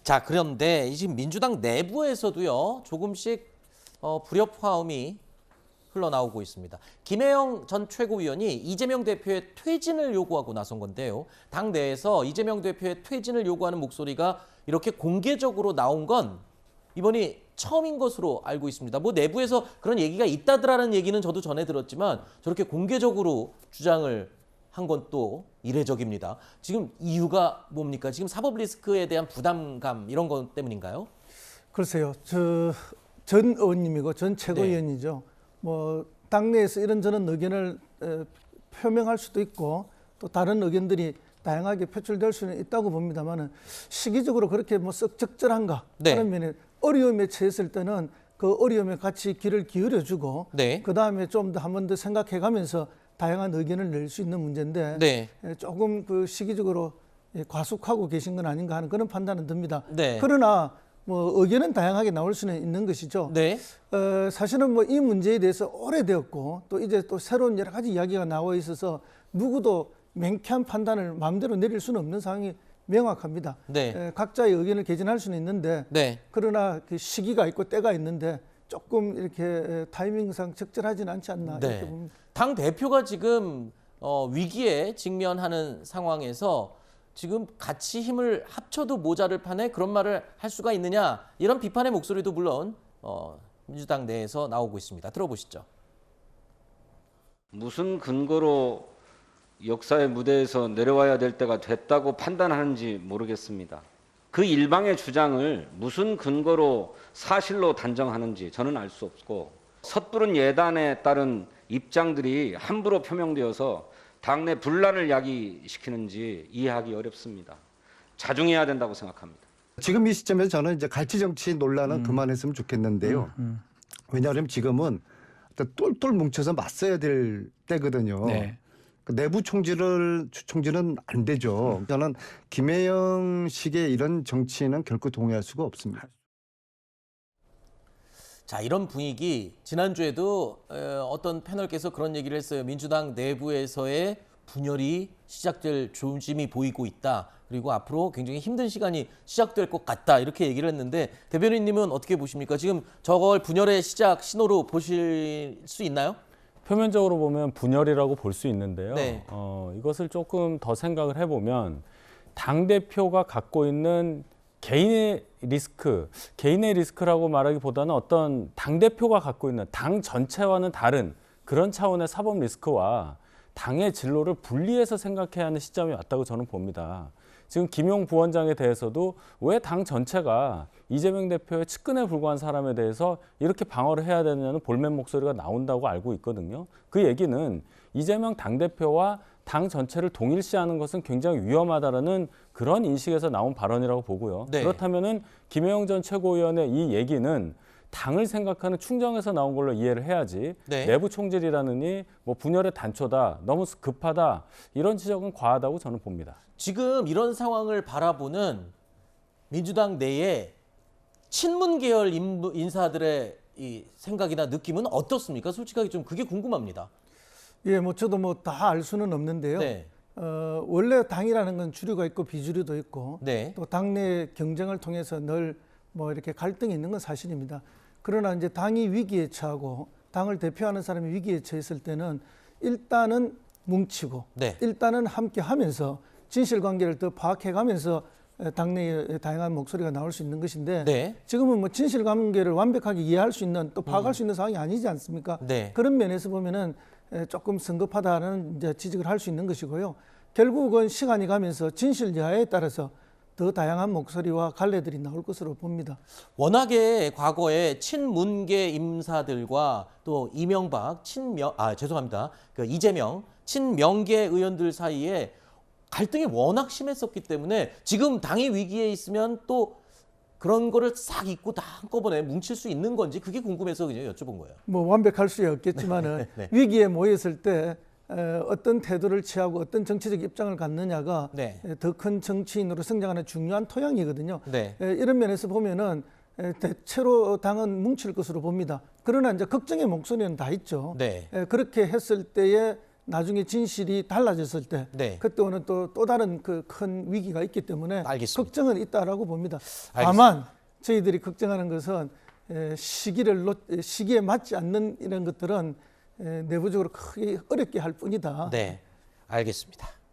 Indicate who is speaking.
Speaker 1: 자, 그런데 지금 민주당 내부에서도요, 조금씩 불협화음이 흘러나오고 있습니다. 김혜영 전 최고위원이 이재명 대표의 퇴진을 요구하고 나선 건데요. 당 내에서 이재명 대표의 퇴진을 요구하는 목소리가 이렇게 공개적으로 나온 건 이번이 처음인 것으로 알고 있습니다. 뭐 내부에서 그런 얘기가 있다더라는 얘기는 저도 전해 들었지만 저렇게 공개적으로 주장을 한 건 또 이례적입니다. 지금 이유가 뭡니까? 지금 사법 리스크에 대한 부담감 이런 것 때문인가요?
Speaker 2: 글쎄요. 전 의원님이고 전 최고위원이죠. 뭐 당내에서 이런저런 의견을 표명할 수도 있고 또 다른 의견들이 다양하게 표출될 수는 있다고 봅니다만은 시기적으로 그렇게 뭐 썩 적절한가 하는 면에 어려움에 처했을 때는 그 어려움에 같이 귀를 기울여주고 그 다음에 좀 더 한 번 더 생각해가면서 다양한 의견을 낼 수 있는 문제인데 조금 그 시기적으로 과속하고 계신 건 아닌가 하는 그런 판단은 듭니다. 그러나 뭐 의견은 다양하게 나올 수는 있는 것이죠. 사실은 뭐 이 문제에 대해서 오래되었고 또 이제 또 새로운 여러 가지 이야기가 나와 있어서 누구도 맹쾌한 판단을 마음대로 내릴 수는 없는 상황이 명확합니다. 각자의 의견을 개진할 수는 있는데 그러나 그 시기가 있고 때가 있는데 조금 이렇게 타이밍상 적절하지는 않지 않나 이렇게 봅니다.
Speaker 1: 당 대표가 지금 위기에 직면하는 상황에서 지금 같이 힘을 합쳐도 모자를 판에 그런 말을 할 수가 있느냐 이런 비판의 목소리도 물론 민주당 내에서 나오고 있습니다. 들어보시죠.
Speaker 3: 무슨 근거로 역사의 무대에서 내려와야 될 때가 됐다고 판단하는지 모르겠습니다. 그 일방의 주장을 무슨 근거로 사실로 단정하는지 저는 알 수 없고 섣부른 예단에 따른 입장들이 함부로 표명되어서 당내 분란을 야기시키는지 이해하기 어렵습니다. 자중해야 된다고 생각합니다.
Speaker 4: 지금 이 시점에서 저는 이제 갈치 정치 논란은 그만했으면 좋겠는데요. 왜냐하면 지금은 똘똘 뭉쳐서 맞서야 될 때거든요. 그 내부 총질은 안 되죠. 저는 김혜영식의 이런 정치는 결코 동의할 수가 없습니다.
Speaker 1: 자, 이런 분위기 지난주에도 어떤 패널께서 그런 얘기를 했어요. 민주당 내부에서의 분열이 시작될 조짐이 보이고 있다. 그리고 앞으로 굉장히 힘든 시간이 시작될 것 같다. 이렇게 얘기를 했는데 대변인님은 어떻게 보십니까? 지금 저걸 분열의 시작 신호로 보실 수 있나요?
Speaker 5: 표면적으로 보면 분열이라고 볼 수 있는데요. 이것을 조금 더 생각을 해보면 당대표가 갖고 있는 개인의 리스크라고 말하기보다는 어떤 당대표가 갖고 있는 당 전체와는 다른 그런 차원의 사법 리스크와 당의 진로를 분리해서 생각해야 하는 시점이 왔다고 저는 봅니다. 지금 김용 부원장에 대해서도 왜 당 전체가 이재명 대표의 측근에 불과한 사람에 대해서 이렇게 방어를 해야 되느냐는 볼멘 목소리가 나온다고 알고 있거든요. 그 얘기는 이재명 당대표와 당 전체를 동일시하는 것은 굉장히 위험하다라는 그런 인식에서 나온 발언이라고 보고요. 그렇다면은 김혜영 전 최고위원의 이 얘기는 당을 생각하는 충정에서 나온 걸로 이해를 해야지 내부 총질이라느니 뭐 분열의 단초다, 너무 급하다 이런 지적은 과하다고 저는 봅니다.
Speaker 1: 지금 이런 상황을 바라보는 민주당 내에 친문 계열 인사들의 이 생각이나 느낌은 어떻습니까? 솔직하게 좀 그게 궁금합니다.
Speaker 2: 예, 뭐 저도 뭐 다 알 수는 없는데요. 원래 당이라는 건 주류가 있고 비주류도 있고 또 당내 경쟁을 통해서 늘 뭐 이렇게 갈등이 있는 건 사실입니다. 그러나 이제 당이 위기에 처하고 당을 대표하는 사람이 위기에 처했을 때는 일단은 뭉치고 일단은 함께 하면서 진실관계를 더 파악해가면서 당내에 다양한 목소리가 나올 수 있는 것인데 지금은 뭐 진실관계를 완벽하게 이해할 수 있는 또 파악할 수 있는 상황이 아니지 않습니까? 그런 면에서 보면은 조금 성급하다는 이제 지적을 할 수 있는 것이고요. 결국은 시간이 가면서 진실 여하에 따라서 더 다양한 목소리와 갈래들이 나올 것으로 봅니다.
Speaker 1: 워낙에 과거에 친문계 인사들과 또 이명박, 그 이재명, 친명계 의원들 사이에 갈등이 워낙 심했었기 때문에 지금 당이 위기에 있으면 또 그런 거를 싹 잊고 다 한꺼번에 뭉칠 수 있는 건지 그게 궁금해서 그냥 여쭤본 거예요.
Speaker 2: 뭐 완벽할 수 없겠지만은 위기에 모였을 때 어떤 태도를 취하고 어떤 정치적 입장을 갖느냐가 더 큰 정치인으로 성장하는 중요한 토양이거든요. 이런 면에서 보면은 대체로 당은 뭉칠 것으로 봅니다. 그러나 이제 걱정의 목소리는 다 있죠. 그렇게 했을 때에 나중에 진실이 달라졌을 때
Speaker 1: 네.
Speaker 2: 그때는 또 다른 그 큰 위기가 있기 때문에
Speaker 1: 알겠습니다.
Speaker 2: 걱정은 있다라고 봅니다. 다만 저희들이 걱정하는 것은 시기에 맞지 않는 이런 것들은 내부적으로 크게 어렵게 할 뿐이다.
Speaker 1: 네, 알겠습니다.